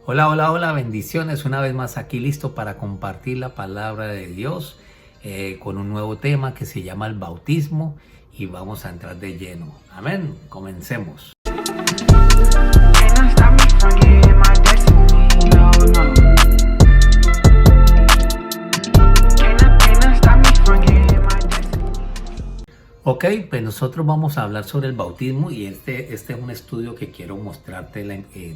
Hola, hola, hola, bendiciones. Una vez más aquí listo para compartir la palabra de Dios con un nuevo tema que se llama el bautismo y vamos a entrar de lleno. Amén. Comencemos. Can't stop me from getting my destiny. No, no. Can't stop me from getting my destiny. Ok, pues nosotros vamos a hablar sobre el bautismo y este es un estudio que quiero mostrarte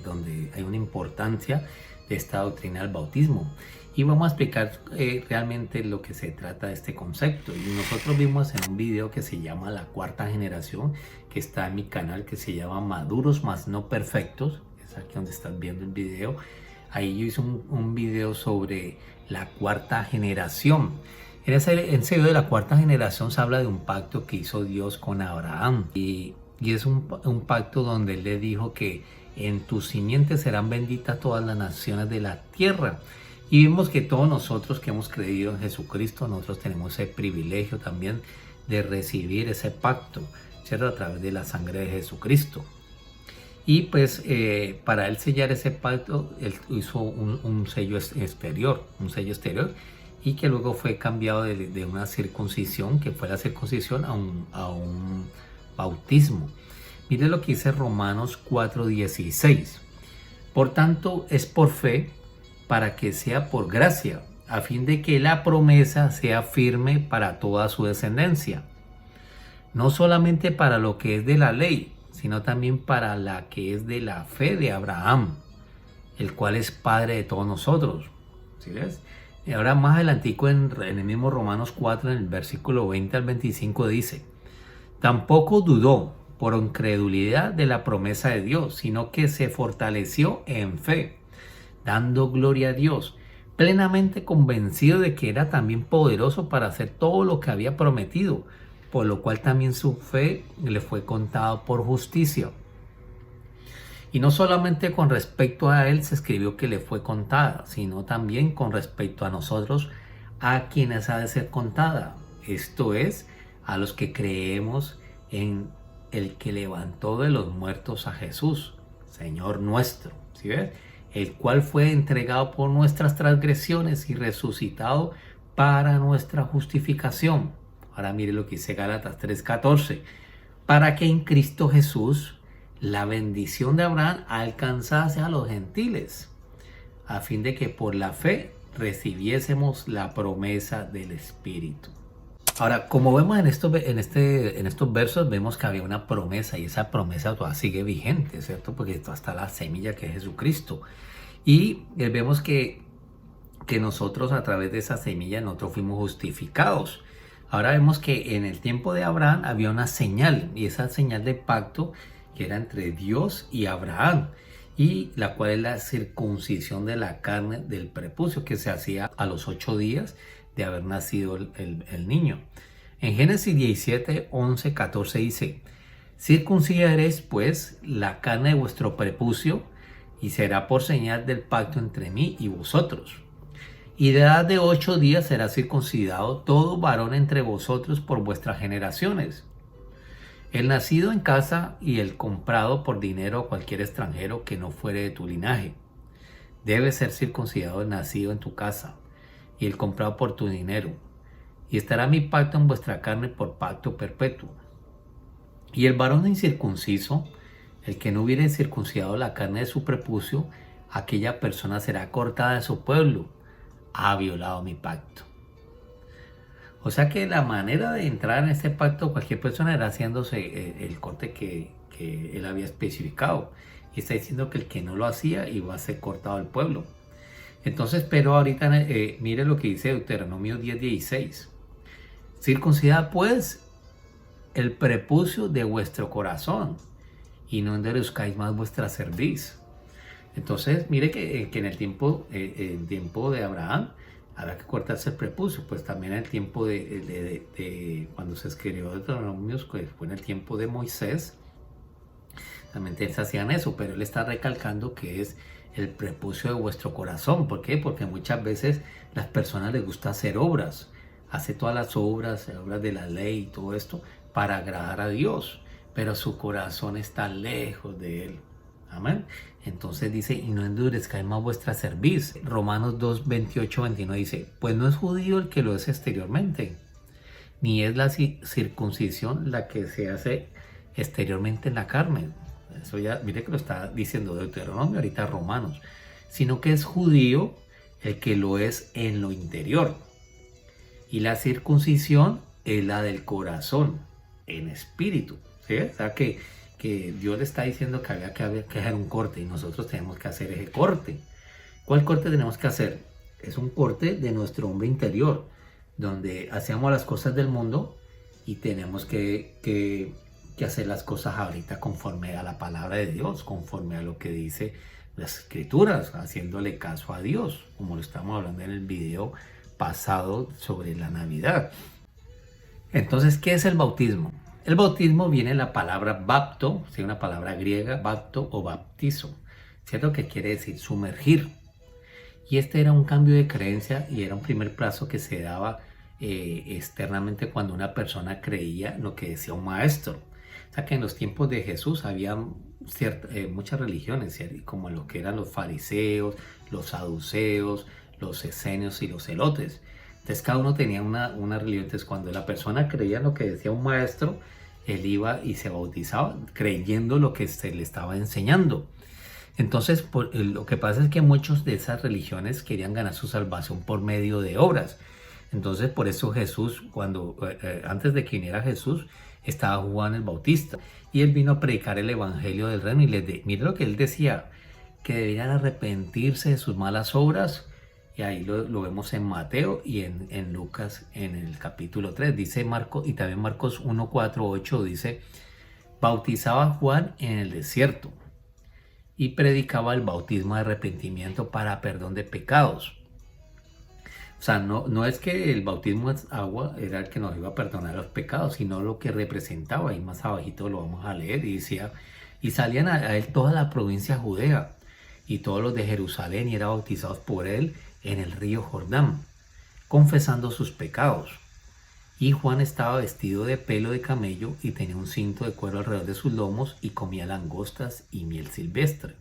donde hay una importancia de esta doctrina del bautismo. Y vamos a explicar realmente lo que se trata de este concepto. Y nosotros vimos en un video que se llama La Cuarta Generación, que está en mi canal, que se llama Maduros más no perfectos. Es aquí donde estás viendo el video. Ahí yo hice un video sobre la cuarta generación. En ese video de la cuarta generación se habla de un pacto que hizo Dios con Abraham. Y es un pacto donde él le dijo que en tus simientes serán benditas todas las naciones de la tierra. Y vimos que todos nosotros que hemos creído en Jesucristo, nosotros tenemos ese privilegio también de recibir ese pacto, ¿cierto? A través de la sangre de Jesucristo. Y pues para él sellar ese pacto, él hizo un sello exterior, y que luego fue cambiado de una circuncisión, que fue la circuncisión, a un bautismo. Mire lo que dice Romanos 4:16. Por tanto, es por fe, para que sea por gracia, a fin de que la promesa sea firme para toda su descendencia, no solamente para lo que es de la ley, sino también para la que es de la fe de Abraham, el cual es padre de todos nosotros. ¿Sí ves? Y ahora más adelantico en el mismo Romanos 4, en el versículo 20 al 25 dice: tampoco dudó por incredulidad de la promesa de Dios, sino que se fortaleció en fe, dando gloria a Dios, plenamente convencido de que era también poderoso para hacer todo lo que había prometido, por lo cual también su fe le fue contada por justicia. Y no solamente con respecto a él se escribió que le fue contada, sino también con respecto a nosotros, a quienes ha de ser contada. Esto es, a los que creemos en el que levantó de los muertos a Jesús, Señor nuestro. ¿Sí ves? El cual fue entregado por nuestras transgresiones y resucitado para nuestra justificación. Ahora mire lo que dice Gálatas 3:14. Para que en Cristo Jesús la bendición de Abraham alcanzase a los gentiles, a fin de que por la fe recibiésemos la promesa del Espíritu. Ahora, como vemos en estos versos, vemos que había una promesa y esa promesa todavía sigue vigente, ¿cierto? Porque todavía está la semilla que es Jesucristo. Y vemos que nosotros a través de esa semilla nosotros fuimos justificados. Ahora vemos que en el tiempo de Abraham había una señal, y esa señal de pacto que era entre Dios y Abraham, y la cual es la circuncisión de la carne del prepucio, que se hacía a los 8 días de haber nacido el niño. En Génesis 17, 11, 14 dice: circuncidaréis pues la carne de vuestro prepucio, y será por señal del pacto entre mí y vosotros. Y de edad de 8 días será circuncidado todo varón entre vosotros por vuestras generaciones. El nacido en casa y el comprado por dinero a cualquier extranjero que no fuere de tu linaje. Debe ser circuncidado el nacido en tu casa y el comprado por tu dinero. Y estará mi pacto en vuestra carne por pacto perpetuo. Y el varón incircunciso, el que no hubiere circuncidado la carne de su prepucio, aquella persona será cortada de su pueblo. Ha violado mi pacto. O sea que la manera de entrar en este pacto cualquier persona era haciéndose el corte que él había especificado. Y está diciendo que el que no lo hacía iba a ser cortado del pueblo. Entonces, pero ahorita mire lo que dice Deuteronomio 10:16. Circuncidad pues el prepucio de vuestro corazón, y no endurezcáis más vuestra cerviz. Entonces, mire que en el tiempo de Abraham había que cortarse el prepucio, pues también en el tiempo de cuando se escribió Deuteronomio, que fue en el tiempo de Moisés, también se hacían eso, pero él está recalcando que es el prepucio de vuestro corazón. ¿Por qué? Porque muchas veces las personas les gusta hacer obras, hace todas las obras de la ley y todo esto para agradar a Dios, pero su corazón está lejos de él. Amén. Entonces dice, y no endurezcáis más vuestra cerviz. Romanos 2, 28, 29 dice, pues no es judío el que lo es exteriormente, ni es la circuncisión la que se hace exteriormente en la carne. Eso ya, mire que lo está diciendo Deuteronomio, ahorita Romanos. Sino que es judío el que lo es en lo interior. Y la circuncisión es la del corazón, en espíritu. ¿Sí? O sea que Dios le está diciendo que había que hacer un corte y nosotros tenemos que hacer ese corte. ¿Cuál corte tenemos que hacer? Es un corte de nuestro hombre interior, donde hacemos las cosas del mundo y tenemos que hacer las cosas ahorita conforme a la palabra de Dios, conforme a lo que dice las escrituras, haciéndole caso a Dios, como lo estamos hablando en el video pasado sobre la Navidad. Entonces, ¿qué es el bautismo? El bautismo viene de la palabra bapto, ¿sí? Una palabra griega, bapto o baptizo, ¿cierto? Que quiere decir sumergir. Y este era un cambio de creencia y era un primer paso que se daba externamente cuando una persona creía lo que decía un maestro. O sea que en los tiempos de Jesús había muchas religiones, ¿cierto? Como lo que eran los fariseos, los saduceos, los esenios y los celotes. Entonces cada uno tenía una religión. Entonces cuando la persona creía lo que decía un maestro, él iba y se bautizaba creyendo lo que se le estaba enseñando. Entonces lo que pasa es que muchos de esas religiones querían ganar su salvación por medio de obras. Entonces por eso Jesús, antes de que viniera Jesús, estaba Juan el Bautista y él vino a predicar el evangelio del reino y mire lo que él decía, que debían arrepentirse de sus malas obras. Y ahí lo vemos en Mateo y en Lucas en el capítulo 3. Dice Marcos, y también Marcos 1, 4, 8 dice, bautizaba Juan en el desierto y predicaba el bautismo de arrepentimiento para perdón de pecados. O sea, no es que el bautismo de agua era el que nos iba a perdonar los pecados, sino lo que representaba. Y más abajito lo vamos a leer y decía, y salían a él toda la provincia judea y todos los de Jerusalén y eran bautizados por él en el río Jordán, confesando sus pecados. Y Juan estaba vestido de pelo de camello y tenía un cinto de cuero alrededor de sus lomos y comía langostas y miel silvestre.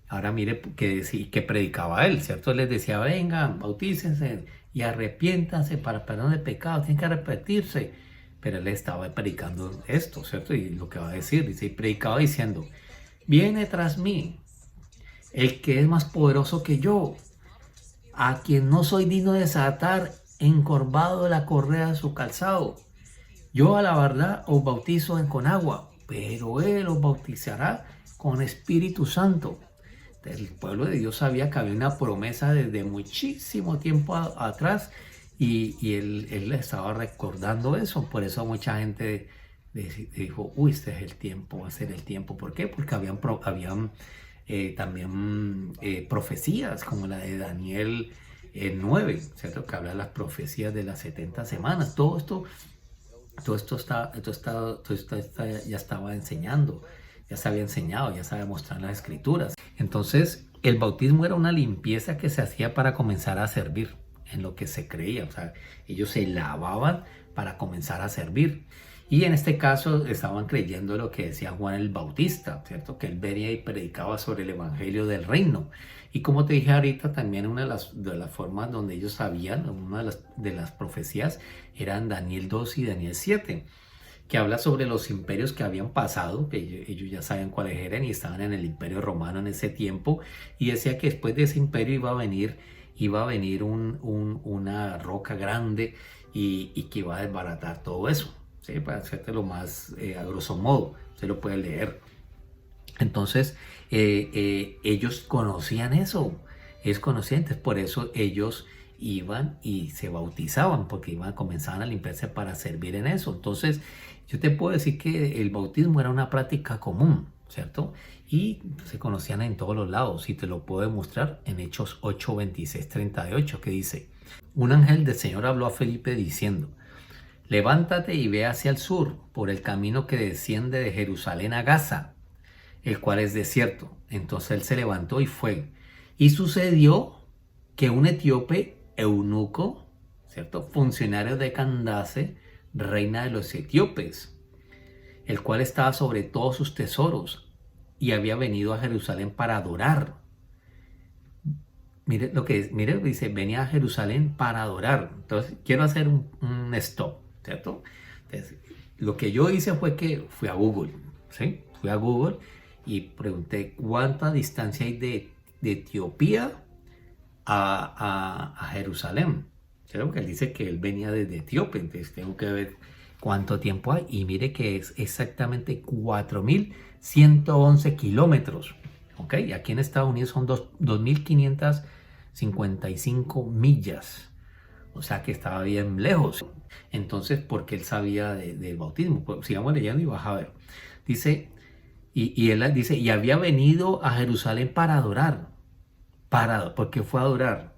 Ahora mire que predicaba él, ¿cierto? Él les decía, vengan, bautícense y arrepiéntanse para perdón de pecados, tienen que arrepentirse. Pero él estaba predicando esto, ¿cierto? Y lo que va a decir, dice, y predicaba diciendo, viene tras mí el que es más poderoso que yo, a quien no soy digno de desatar encorvado de la correa de su calzado. Yo a la verdad os bautizo con agua, pero él os bautizará con Espíritu Santo. El pueblo de Dios sabía que había una promesa desde muchísimo tiempo atrás y él le estaba recordando eso. Por eso mucha gente dijo, uy, este es el tiempo, va a ser el tiempo. ¿Por qué? Porque habían también profecías como la de Daniel 9, ¿cierto? Que habla de las profecías de las 70 semanas. Todo esto ya estaba enseñando, ya se había enseñado, ya se había mostrado en las escrituras. Entonces, el bautismo era una limpieza que se hacía para comenzar a servir en lo que se creía. O sea, ellos se lavaban para comenzar a servir. Y en este caso estaban creyendo lo que decía Juan el Bautista, ¿cierto? Que él venía y predicaba sobre el evangelio del reino. Y como te dije ahorita, también una de las formas donde ellos sabían, una de las profecías, eran Daniel 2 y Daniel 7, que habla sobre los imperios que habían pasado, que ellos ya sabían cuáles eran y estaban en el imperio romano en ese tiempo. Y decía que después de ese imperio iba a venir una roca grande y que iba a desbaratar todo eso. ¿Sí? Para hacerte lo más a grosso modo, se lo puede leer. Entonces, ellos conocían eso, es conscientes, por eso ellos iban y se bautizaban, porque comenzaban a limpiarse para servir en eso. Entonces, yo te puedo decir que el bautismo era una práctica común, ¿cierto? Y se conocían en todos los lados, y te lo puedo demostrar en Hechos 8, 26, 38, que dice, un ángel del Señor habló a Felipe diciendo, levántate y ve hacia el sur, por el camino que desciende de Jerusalén a Gaza, el cual es desierto. Entonces él se levantó y fue. Y sucedió que un etíope eunuco, ¿cierto? Funcionario de Candace, reina de los etíopes, el cual estaba sobre todos sus tesoros, y había venido a Jerusalén para adorar. Mire lo que es, mire, dice, venía a Jerusalén para adorar. Entonces, quiero hacer un stop, ¿cierto? Entonces, lo que yo hice fue que fui a Google, ¿sí? Fui a Google y pregunté cuánta distancia hay de Etiopía a Jerusalén. Creo que él dice que él venía desde Etiopía, entonces tengo que ver cuánto tiempo hay. Y mire que es exactamente 4.111 kilómetros. ¿Ok? Y aquí en Estados Unidos son 2.555 millas. O sea que estaba bien lejos. Entonces, porque él sabía del bautismo. Pues, sigamos leyendo y vas a ver. Dice, y él dice, y había venido a Jerusalén para adorar. Porque fue a adorar.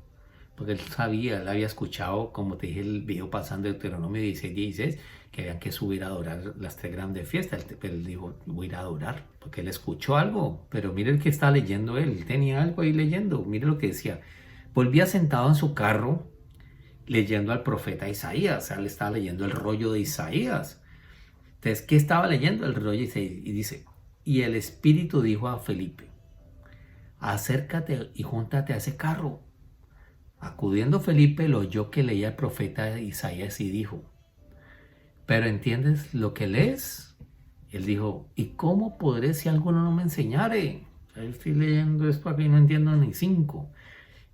Porque él sabía, él había escuchado, como te dije, el video pasando de Deuteronomio 16, que habían que subir a adorar las 3 grandes fiestas. Pero él dijo, voy a ir a adorar, porque él escuchó algo. Pero mire el que está leyendo él tenía algo ahí leyendo. Mire lo que decía. Volvía sentado en su carro leyendo al profeta Isaías. O sea, le estaba leyendo el rollo de Isaías. Entonces, ¿qué estaba leyendo? El rollo de Isaías. Y dice, y el Espíritu dijo a Felipe, acércate y júntate a ese carro. Acudiendo Felipe, lo oyó que leía el profeta Isaías y dijo, ¿pero entiendes lo que lees? Él dijo, ¿y cómo podré si alguno no me enseñare? Yo estoy leyendo esto aquí y no entiendo ni 5.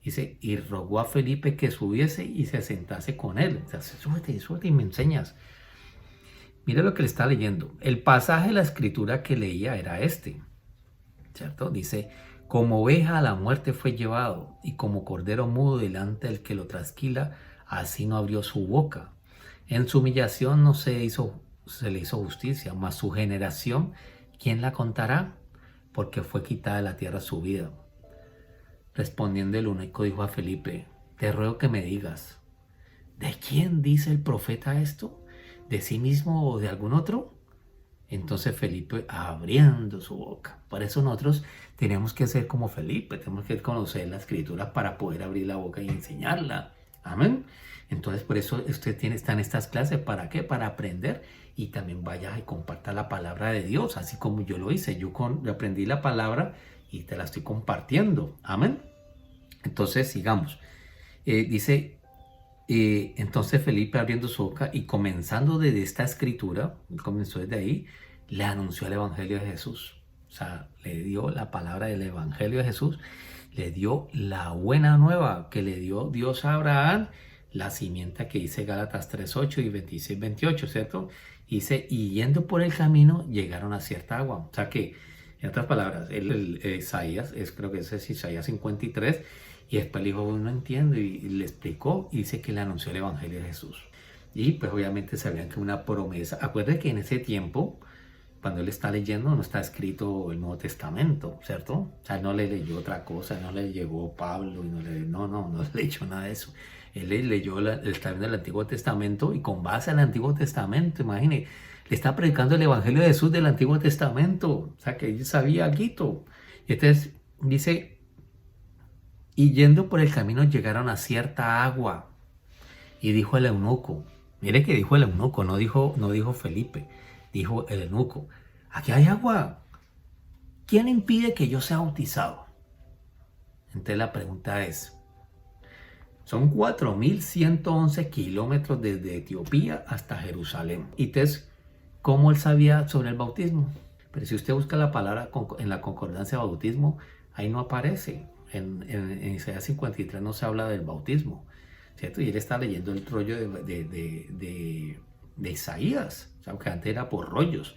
Dice, y rogó a Felipe que subiese y se sentase con él. O sea, súbete y me enseñas. Mira lo que le está leyendo. El pasaje de la escritura que leía era este, ¿cierto? Dice, como oveja a la muerte fue llevado, y como cordero mudo delante del que lo trasquila, así no abrió su boca. En su humillación no se le hizo justicia, mas su generación, ¿quién la contará? Porque fue quitada de la tierra su vida. Respondiendo el eunuco dijo a Felipe, te ruego que me digas, ¿de quién dice el profeta esto? ¿De sí mismo o de algún otro? Entonces Felipe abriendo su boca. Por eso nosotros tenemos que ser como Felipe, tenemos que conocer la escritura para poder abrir la boca y enseñarla. Amén. Entonces por eso usted está en estas clases. ¿Para qué? Para aprender y también vaya y comparta la palabra de Dios, así como yo lo hice. Yo aprendí la palabra y te la estoy compartiendo. Amén. Entonces sigamos. Dice... entonces Felipe abriendo su boca y comenzando desde esta escritura, comenzó desde ahí, le anunció el Evangelio de Jesús. O sea, le dio la palabra del Evangelio de Jesús, le dio la buena nueva que le dio Dios a Abraham, la simiente que dice Gálatas 3:8 y 26:28, ¿cierto? Dice, y yendo por el camino llegaron a cierta agua. O sea que, en otras palabras, Isaías, creo que ese es Isaías 53, y después le dijo, no entiendo, y le explicó, y dice que le anunció el Evangelio de Jesús. Y pues obviamente sabían que una promesa, acuérdate que en ese tiempo, cuando él está leyendo, no está escrito el Nuevo Testamento, ¿cierto? O sea, no le leyó otra cosa, no le llegó Pablo, y no le leyó nada de eso. Él leyó el Antiguo Testamento, y con base al Antiguo Testamento, imagínate, le está predicando el Evangelio de Jesús del Antiguo Testamento, o sea, que él sabía algo. Y entonces dice, y yendo por el camino llegaron a cierta agua. Y dijo el eunuco, mire que dijo el eunuco, no dijo Felipe, dijo el eunuco, aquí hay agua, ¿quién impide que yo sea bautizado? Entonces la pregunta es, son 4.111 kilómetros desde Etiopía hasta Jerusalén. Y entonces, ¿cómo él sabía sobre el bautismo? Pero si usted busca la palabra en la concordancia de bautismo, ahí no aparece. En Isaías 53 no se habla del bautismo, ¿cierto? Y él está leyendo el rollo de Isaías, o sea, que antes era por rollos.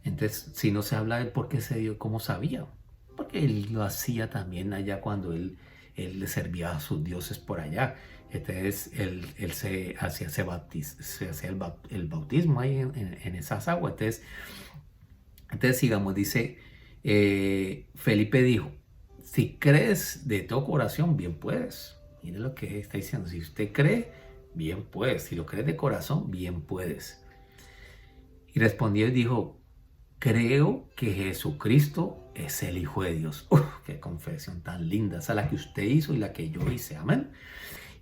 Entonces, si no se habla de por qué se dio, ¿cómo sabía? Porque él lo hacía también allá cuando él le servía a sus dioses por allá. Entonces, él se hacía el bautismo ahí en esas aguas. Entonces sigamos, dice, Felipe dijo, si crees de todo corazón, bien puedes. Mire lo que está diciendo. Si usted cree, bien puedes. Si lo crees de corazón, bien puedes. Y respondió y dijo, creo que Jesucristo es el Hijo de Dios. Qué confesión tan linda. Esa es la que usted hizo y la que yo hice. Amén.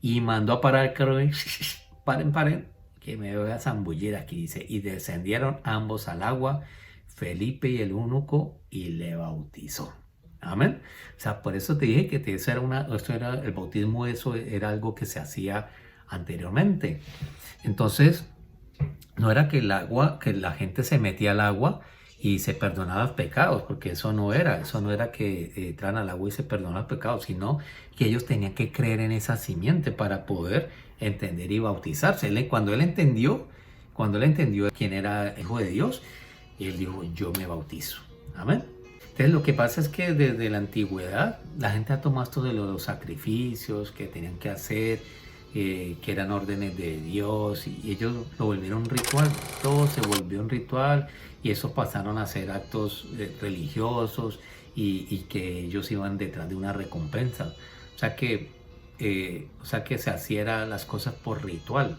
Y mandó a parar el carro. Paren, que me voy a zambullir aquí. Dice, y descendieron ambos al agua. Felipe y el eunuco y le bautizó. Amén. O sea, por eso te dije que esto era el bautismo, eso era algo que se hacía anteriormente. Entonces, no era que que la gente se metía al agua y se perdonaba los pecados, porque eso no era que entraran al agua y se perdonaban los pecados, sino que ellos tenían que creer en esa simiente para poder entender y bautizarse. Cuando él entendió quién era hijo de Dios, él dijo, yo me bautizo. Amén. Entonces lo que pasa es que desde la antigüedad la gente ha tomado esto de los sacrificios que tenían que hacer, que eran órdenes de Dios, y ellos lo volvieron un ritual, todo se volvió un ritual, y eso pasaron a ser actos religiosos, y que ellos iban detrás de una recompensa. O sea que se hacían las cosas por ritual.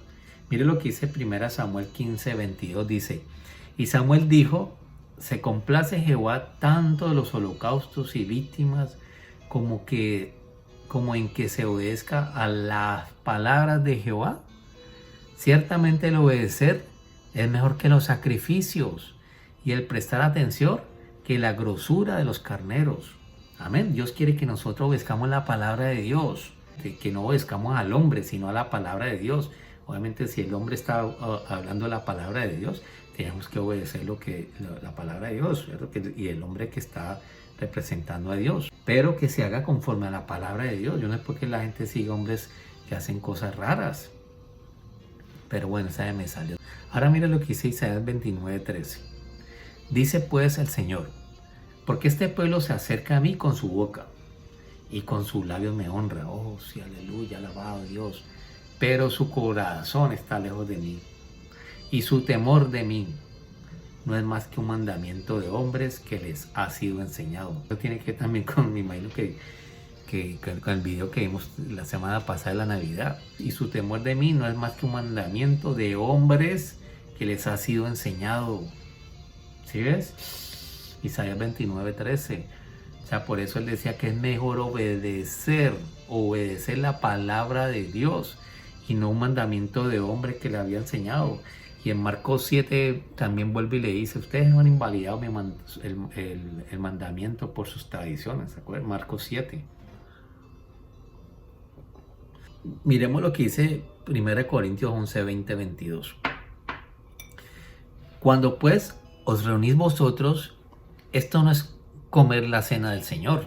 Mire lo que dice 1 Samuel 15:22, dice, y Samuel dijo, se complace Jehová tanto de los holocaustos y víctimas como en que se obedezca a las palabras de Jehová. Ciertamente el obedecer es mejor que los sacrificios, y el prestar atención que la grosura de los carneros. Amén. Dios quiere que nosotros obedezcamos la palabra de Dios, que no obedezcamos al hombre, sino a la palabra de Dios. Obviamente, si el hombre está hablando la palabra de Dios, tenemos que obedecer la palabra de Dios, ¿cierto? Y el hombre que está representando a Dios, pero que se haga conforme a la palabra de Dios. Yo no es porque la gente siga hombres que hacen cosas raras, pero bueno, esa me salió. Ahora mira lo que dice Isaías 29:13. Dice pues el Señor, porque este pueblo se acerca a mí con su boca y con sus labios me honra. Oh, sí, aleluya, alabado Dios. Pero su corazón está lejos de mí, y su temor de mí no es más que un mandamiento de hombres que les ha sido enseñado. Eso tiene que ver también con, me imagino con el video que vimos la semana pasada de la Navidad. Y su temor de mí no es más que un mandamiento de hombres que les ha sido enseñado. ¿Sí ves? Isaías 29:13. O sea, por eso él decía que es mejor obedecer la palabra de Dios y no un mandamiento de hombre que le había enseñado. Y en Marcos 7 también vuelve y le dice, ustedes han invalidado el mandamiento por sus tradiciones. ¿Se acuerdan? Marcos 7. Miremos lo que dice 1 Corintios 11, 20, 22. Cuando pues os reunís vosotros, esto no es comer la cena del Señor.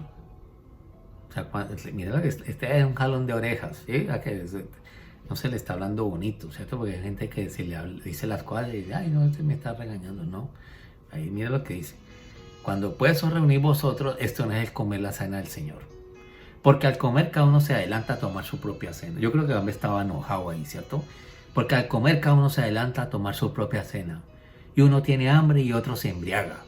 O sea, mira, este es un jalón de orejas, ¿sí? No se le está hablando bonito, ¿cierto? Porque hay gente que se le dice las cosas y dice, ay, no, este me está regañando. No, ahí mira lo que dice. Cuando pues os reunís vosotros, esto no es el comer la cena del Señor. Porque al comer cada uno se adelanta a tomar su propia cena. Yo creo que Bambi estaba enojado ahí, ¿cierto? Porque al comer cada uno se adelanta a tomar su propia cena. Y uno tiene hambre y otro se embriaga.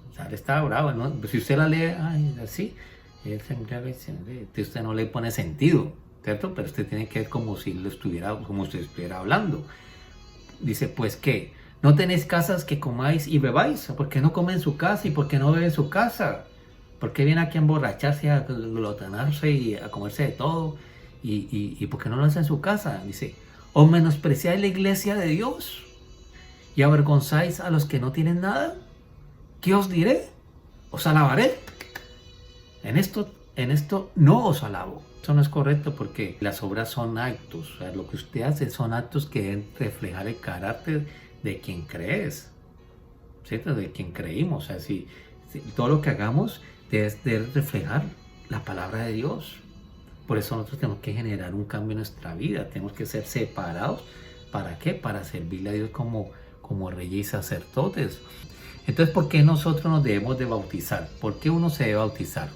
O sea, él está bravo, ¿no? Si usted la lee así, él se embriaga y usted no le pone sentido, ¿cierto? Pero usted tiene que ver como si usted estuviera hablando. Dice, pues ¿qué? ¿No tenéis casas que comáis y bebáis? ¿Por qué no come en su casa y por qué no bebe en su casa? ¿Por qué viene aquí a emborracharse, a glotonarse y a comerse de todo? ¿Y por qué no lo hace en su casa? Dice, ¿o menospreciáis la iglesia de Dios y avergonzáis a los que no tienen nada? ¿Qué os diré? ¿Os alabaré? En esto no os alabo. Eso no es correcto porque las obras son actos. O sea, lo que usted hace son actos que deben reflejar el carácter de quien crees, ¿cierto? De quien creímos. O sea, si todo lo que hagamos debe reflejar la palabra de Dios. Por eso nosotros tenemos que generar un cambio en nuestra vida. Tenemos que ser separados. ¿Para qué? Para servirle a Dios como reyes y sacerdotes. Entonces, ¿por qué nosotros nos debemos de bautizar? ¿Por qué uno se debe bautizar?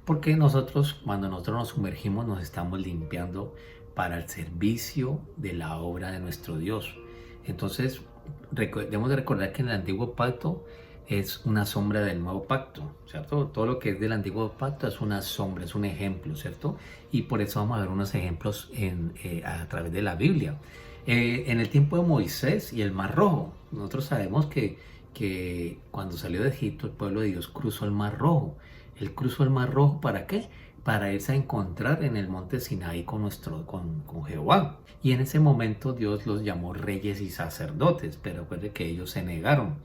Porque cuando nosotros nos sumergimos, nos estamos limpiando para el servicio de la obra de nuestro Dios. Entonces, debemos de recordar que en el antiguo pacto es una sombra del nuevo pacto, ¿cierto? Todo lo que es del antiguo pacto es una sombra, es un ejemplo, ¿cierto? Y por eso vamos a ver unos ejemplos a través de la Biblia. En el tiempo de Moisés y el Mar Rojo, nosotros sabemos que cuando salió de Egipto, el pueblo de Dios cruzó el Mar Rojo. Él cruzó el Mar Rojo, ¿para qué? Para irse a encontrar en el monte Sinaí con Jehová. Y en ese momento Dios los llamó reyes y sacerdotes, pero recuerde que ellos se negaron.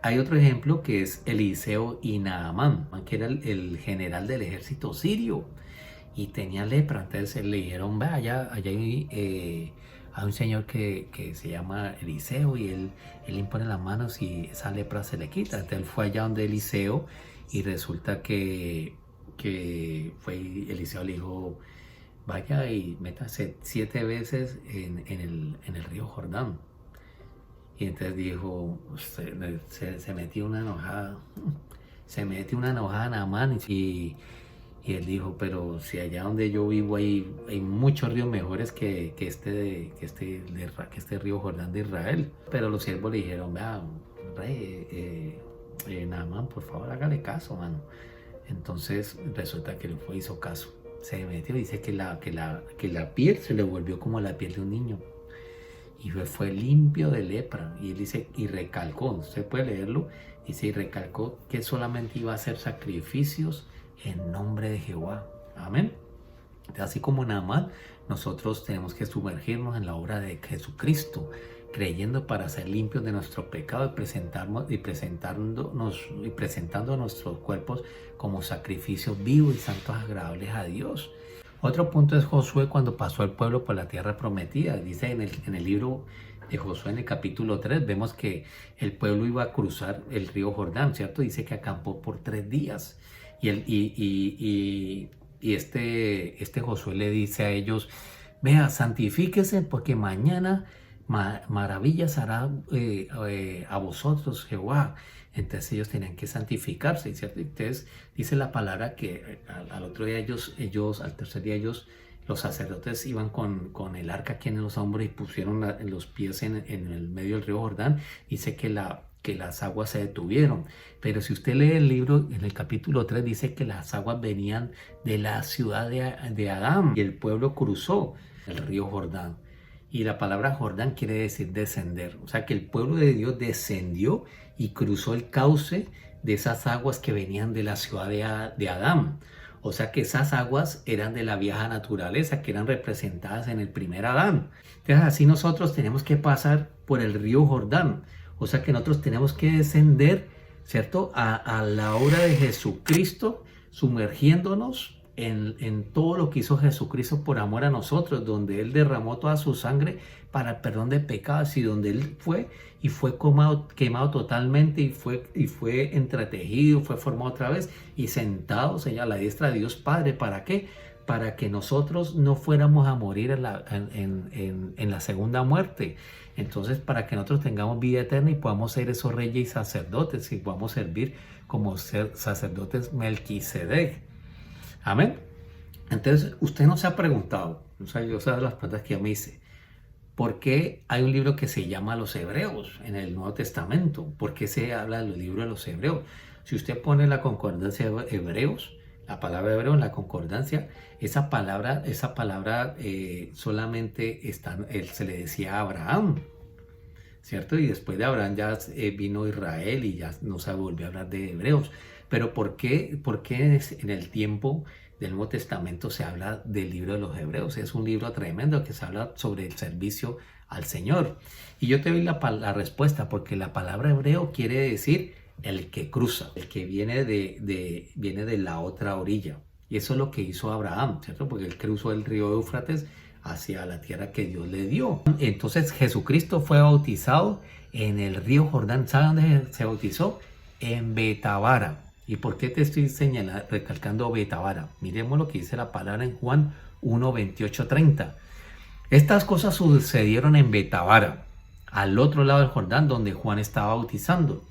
Hay otro ejemplo que es Eliseo y Naamán, que era el general del ejército sirio y tenía lepra. Entonces le dijeron, ve, allá hay un señor que se llama Eliseo y él impone las manos y esa lepra se le quita. Entonces él fue allá donde Eliseo y resulta que Eliseo le dijo, vaya y métase 7 veces en el río Jordán. Y entonces dijo, se metió una enojada, Naamán y él dijo, pero si allá donde yo vivo hay muchos ríos mejores que este río Jordán de Israel. Pero los siervos le dijeron, vea, rey, Naamán, por favor hágale caso, mano. Entonces resulta que él hizo caso. Se metió, dice que la piel se le volvió como la piel de un niño. Y fue limpio de lepra. Y él dice, y recalcó, usted puede leerlo, dice, y recalcó que solamente iba a hacer sacrificios en nombre de Jehová. Amén. Así como Naamán, nosotros tenemos que sumergirnos en la obra de Jesucristo, creyendo para ser limpios de nuestro pecado y presentando nuestros cuerpos como sacrificios vivos y santos agradables a Dios. Otro punto es Josué cuando pasó el pueblo por la tierra prometida. Dice en el libro de Josué, en el capítulo 3, vemos que el pueblo iba a cruzar el río Jordán, ¿cierto? Dice que acampó por 3 días. Y este Josué le dice a ellos, vea, santifíquese porque mañana maravillas hará a vosotros Jehová. Entonces ellos tenían que santificarse, ¿cierto? Entonces dice la palabra que al otro día al tercer día los sacerdotes iban con el arca aquí en los hombros y pusieron los pies en el medio del río Jordán. Dice que las aguas se detuvieron. Pero si usted lee el libro, en el capítulo 3 dice que las aguas venían de la ciudad de Adán y el pueblo cruzó el río Jordán. Y la palabra Jordán quiere decir descender. O sea que el pueblo de Dios descendió y cruzó el cauce de esas aguas que venían de la ciudad de Adán. O sea que esas aguas eran de la vieja naturaleza, que eran representadas en el primer Adán. Entonces así nosotros tenemos que pasar por el río Jordán. O sea que nosotros tenemos que descender, ¿cierto? A la obra de Jesucristo, sumergiéndonos en todo lo que hizo Jesucristo por amor a nosotros, donde Él derramó toda su sangre para el perdón de pecados y donde Él fue quemado totalmente y fue entretejido, fue formado otra vez y sentado a la diestra de Dios Padre. ¿Para qué? Para que nosotros no fuéramos a morir en la segunda muerte. Entonces, para que nosotros tengamos vida eterna y podamos ser esos reyes y sacerdotes y podamos servir como sacerdotes Melquisedec. Amén. Entonces, usted no se ha preguntado, o sea, yo sé de las preguntas que yo me hice, ¿por qué hay un libro que se llama Los Hebreos en el Nuevo Testamento? ¿Por qué se habla de los libros de los Hebreos? Si usted pone la concordancia de Hebreos, la palabra hebreo en la concordancia, esa palabra solamente se le decía a Abraham, ¿cierto? Y después de Abraham ya vino Israel y ya no se volvió a hablar de hebreos. Pero ¿por qué en el tiempo del Nuevo Testamento se habla del libro de los Hebreos? Es un libro tremendo que se habla sobre el servicio al Señor. Y yo te doy la respuesta, porque la palabra hebreo quiere decir el que cruza, el que viene de la otra orilla. Y eso es lo que hizo Abraham, ¿cierto? Porque él cruzó el río Éufrates hacia la tierra que Dios le dio. Entonces Jesucristo fue bautizado en el río Jordán. ¿Sabe dónde se bautizó? En Betabara. ¿Y por qué te estoy recalcando Betabara? Miremos lo que dice la palabra en Juan 1, 28, 30. Estas cosas sucedieron en Betabara, al otro lado del Jordán, donde Juan estaba bautizando.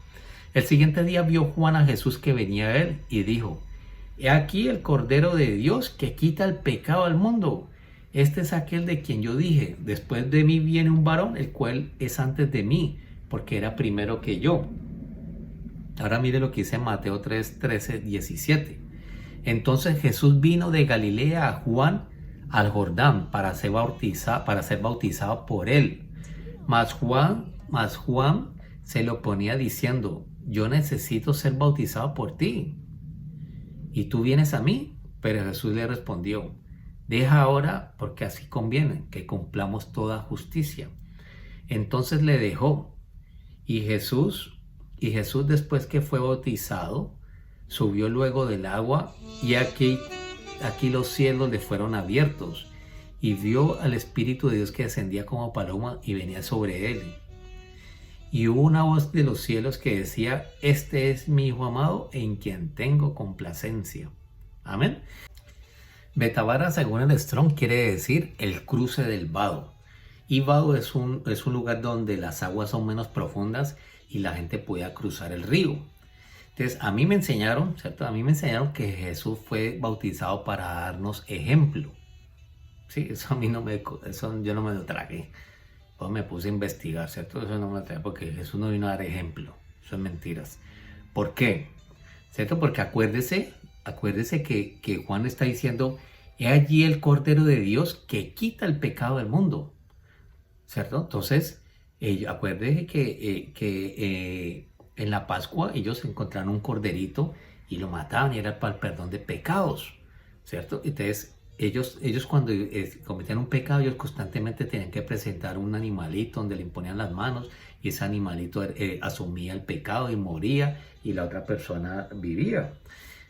El siguiente día vio Juan a Jesús que venía a él y dijo: He aquí el Cordero de Dios que quita el pecado del mundo. Este es aquel de quien yo dije: después de mí viene un varón, el cual es antes de mí, porque era primero que yo. Ahora mire lo que dice Mateo 3, 13, 17. Entonces Jesús vino de Galilea a Juan al Jordán para ser bautizado por él. Mas Juan se lo ponía diciendo: yo necesito ser bautizado por ti, ¿y tú vienes a mí? Pero Jesús le respondió: deja ahora, porque así conviene que cumplamos toda justicia. Entonces le dejó, y Y Jesús, después que fue bautizado, subió luego del agua, y aquí los cielos le fueron abiertos, y vio al Espíritu de Dios que descendía como paloma y venía sobre él. Y hubo una voz de los cielos que decía: este es mi Hijo amado, en quien tengo complacencia. Amén. Betabara, según el Strong, quiere decir el cruce del vado. Y vado es un lugar donde las aguas son menos profundas y la gente podía cruzar el río. Entonces, a mí me enseñaron, ¿cierto? A mí me enseñaron que Jesús fue bautizado para darnos ejemplo. Sí, eso a mí yo no me lo tragué. Pues me puse a investigar, ¿cierto? Eso no me lo tragué porque Jesús no vino a dar ejemplo. Eso es mentiras. ¿Por qué? ¿Cierto? Porque acuérdese que Juan está diciendo: he allí el Cordero de Dios que quita el pecado del mundo. ¿Cierto? Entonces, acuérdese que en la Pascua ellos encontraron un corderito y lo mataban, y era para el perdón de pecados, ¿cierto? Entonces ellos cuando cometían un pecado, ellos constantemente tenían que presentar un animalito donde le imponían las manos, y ese animalito asumía el pecado y moría, y la otra persona vivía.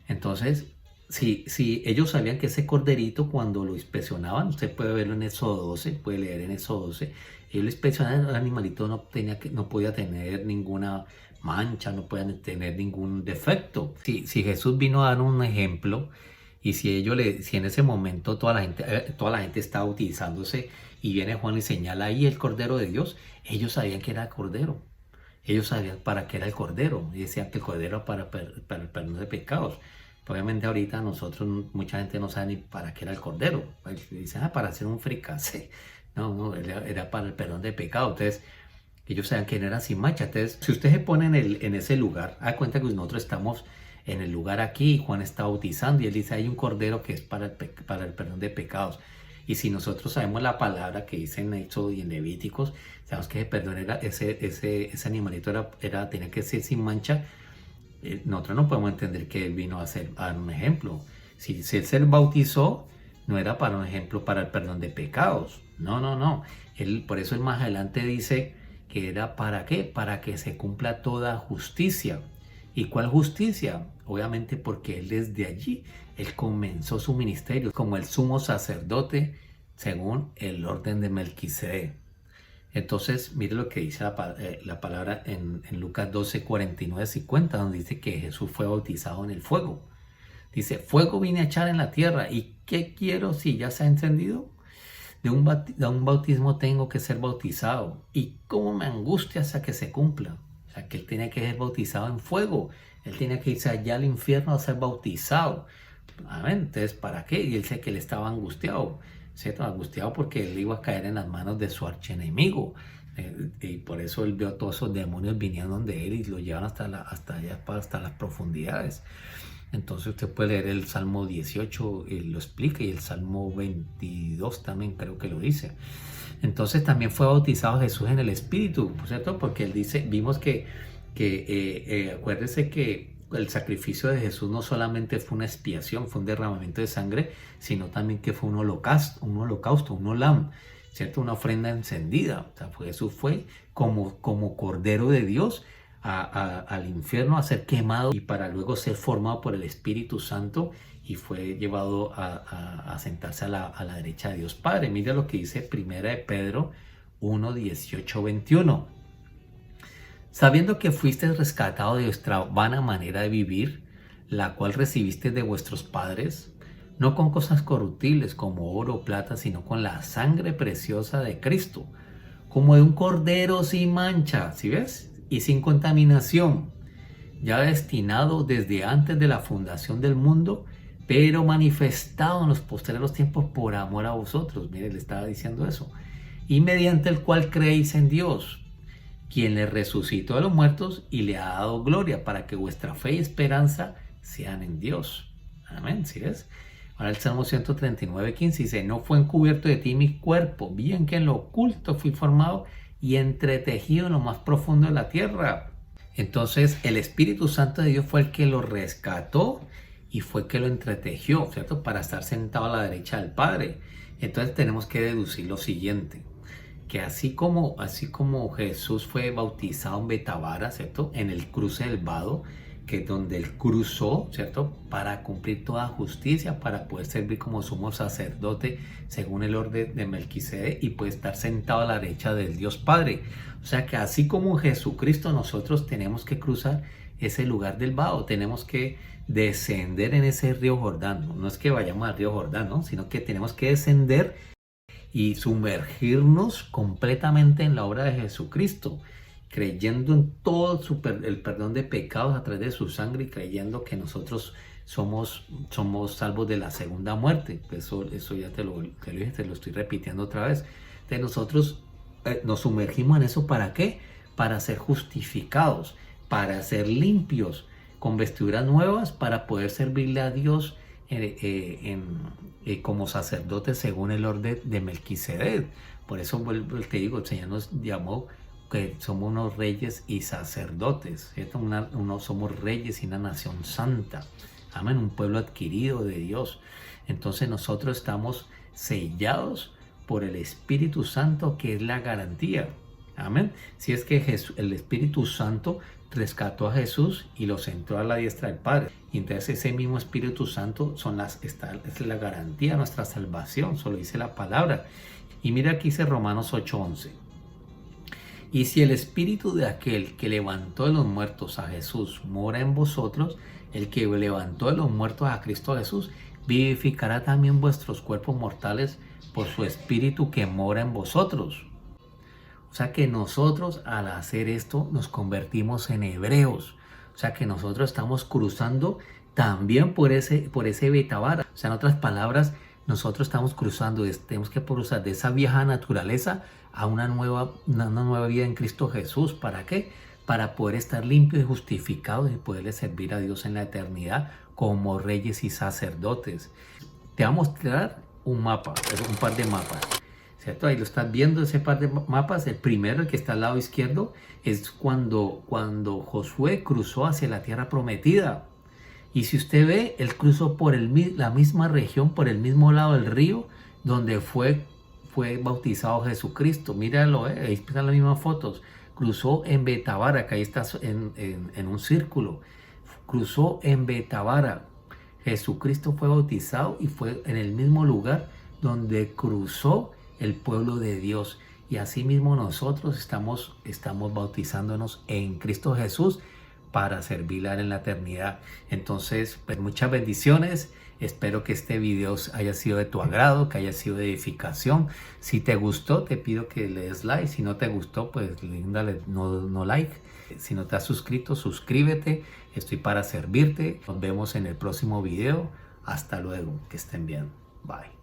Entonces, si ellos sabían que ese corderito, cuando lo inspeccionaban, usted puede verlo en Éxodo 12, puede leer en Éxodo 12, ellos lo inspeccionaban, el animalito no podía tener ninguna mancha, no podía tener ningún defecto. Si Jesús vino a dar un ejemplo, y si en ese momento toda la gente estaba utilizándose, y viene Juan y señala ahí el Cordero de Dios, ellos sabían que era el Cordero. Ellos sabían para qué era el Cordero, y decían que el Cordero era para el perdón de pecados. Obviamente ahorita mucha gente no sabe ni para qué era el Cordero. Dicen: para hacer un fricase. No, era para el perdón de pecados. Entonces, ellos sabían que no era sin mancha. Entonces, si usted se pone en ese lugar, da cuenta que nosotros estamos en el lugar aquí, y Juan está bautizando, y él dice: hay un Cordero que es para el perdón de pecados. Y si nosotros sabemos la palabra que dice en Éxodo y en Levíticos, sabemos que ese animalito tenía que ser sin mancha. Nosotros no podemos entender que él vino a dar un ejemplo. Si él se bautizó, no era para un ejemplo para el perdón de pecados. No. Por eso él más adelante dice que era ¿para qué? Para que se cumpla toda justicia. ¿Y cuál justicia? Obviamente porque él desde allí, él comenzó su ministerio como el sumo sacerdote según el orden de Melquisedec. Entonces, mire lo que dice la palabra en Lucas 12, 49, 50, donde dice que Jesús fue bautizado en el fuego. Dice: fuego vine a echar en la tierra, ¿y qué quiero si ya se ha encendido? De un bautismo tengo que ser bautizado, y cómo me angustia hasta que se cumpla. O sea, que él tenía que ser bautizado en fuego. Él tenía que irse allá al infierno a ser bautizado. Amén. Entonces, ¿para qué? Y él sé que él estaba angustiado. ¿Cierto? Angustiado porque él iba a caer en las manos de su archienemigo. Y por eso él vio todos esos demonios viniendo donde él y lo llevan hasta las profundidades. Entonces usted puede leer el Salmo 18, lo explica, y el Salmo 22 también creo que lo dice. Entonces también fue bautizado Jesús en el Espíritu, ¿cierto? Porque él dice, vimos que acuérdese que el sacrificio de Jesús no solamente fue una expiación, fue un derramamiento de sangre, sino también que fue un holocausto, un olam, ¿cierto? Una ofrenda encendida. O sea, Jesús fue como Cordero de Dios al infierno a ser quemado, y para luego ser formado por el Espíritu Santo, y fue llevado a sentarse a la derecha de Dios Padre. Mira lo que dice 1 de Pedro 1, 18, 21. Sabiendo que fuisteis rescatado de vuestra vana manera de vivir, la cual recibisteis de vuestros padres, no con cosas corruptibles como oro o plata, sino con la sangre preciosa de Cristo, como de un cordero sin mancha, ¿sí ves? Y sin contaminación, ya destinado desde antes de la fundación del mundo, pero manifestado en los postreros tiempos por amor a vosotros. Mire, le estaba diciendo eso. Y mediante el cual creéis en Dios, quien le resucitó de los muertos y le ha dado gloria, para que vuestra fe y esperanza sean en Dios. Amén, ¿sí ves? Ahora el Salmo 139, 15 dice: no fue encubierto de ti mi cuerpo, bien que en lo oculto fui formado y entretejido en lo más profundo de la tierra. Entonces el Espíritu Santo de Dios fue el que lo rescató y fue que lo entretejió, ¿cierto? Para estar sentado a la derecha del Padre. Entonces tenemos que deducir lo siguiente: que así como Jesús fue bautizado en Betabara, ¿cierto? En el cruce del vado, que es donde él cruzó, ¿cierto? Para cumplir toda justicia, para poder servir como sumo sacerdote según el orden de Melquisedec y puede estar sentado a la derecha del Dios Padre. O sea que así como Jesucristo, nosotros tenemos que cruzar ese lugar del vado, tenemos que descender en ese río Jordán. No es que vayamos al río Jordán, ¿no? Sino que tenemos que descender y sumergirnos completamente en la obra de Jesucristo, creyendo en todo el perdón de pecados a través de su sangre y creyendo que nosotros somos salvos de la segunda muerte. Eso ya te lo dije, te lo estoy repitiendo otra vez. Entonces nosotros nos sumergimos en eso, ¿para qué? Para ser justificados, para ser limpios, con vestiduras nuevas, para poder servirle a Dios como sacerdotes según el orden de Melquisedec. Por eso te digo, el Señor nos llamó que somos unos reyes y sacerdotes, ¿cierto? Somos reyes y una nación santa, amén, un pueblo adquirido de Dios. Entonces nosotros estamos sellados por el Espíritu Santo, que es la garantía, amén. Si es que el Espíritu Santo rescató a Jesús y lo sentó a la diestra del Padre, y entonces ese mismo Espíritu Santo es la garantía de nuestra salvación, solo dice la palabra. Y mira aquí dice Romanos 8:11. Y si el espíritu de aquel que levantó de los muertos a Jesús mora en vosotros, el que levantó de los muertos a Cristo Jesús vivificará también vuestros cuerpos mortales por su espíritu que mora en vosotros. O sea que nosotros, al hacer esto, nos convertimos en hebreos. O sea que nosotros estamos cruzando también por ese Betabara. O sea, en otras palabras, nosotros estamos cruzando, tenemos que cruzar de esa vieja naturaleza a una nueva vida en Cristo Jesús. ¿Para qué? Para poder estar limpios y justificados y poderle servir a Dios en la eternidad como reyes y sacerdotes. Te voy a mostrar un par de mapas, ¿cierto? Ahí lo estás viendo, ese par de mapas. El primero, el que está al lado izquierdo, es cuando Josué cruzó hacia la tierra prometida. Y si usted ve, él cruzó por la misma región, por el mismo lado del río, donde fue bautizado Jesucristo. Míralo, ahí están las mismas fotos. Cruzó en Betabara, que ahí está en un círculo. Cruzó en Betabara. Jesucristo fue bautizado y fue en el mismo lugar donde cruzó el pueblo de Dios. Y asimismo nosotros estamos bautizándonos en Cristo Jesús para servirle en la eternidad. Entonces, pues muchas bendiciones. Espero que este video haya sido de tu agrado, que haya sido de edificación. Si te gustó, te pido que le des like. Si no te gustó, pues dale no like. Si no te has suscrito, suscríbete. Estoy para servirte. Nos vemos en el próximo video. Hasta luego. Que estén bien. Bye.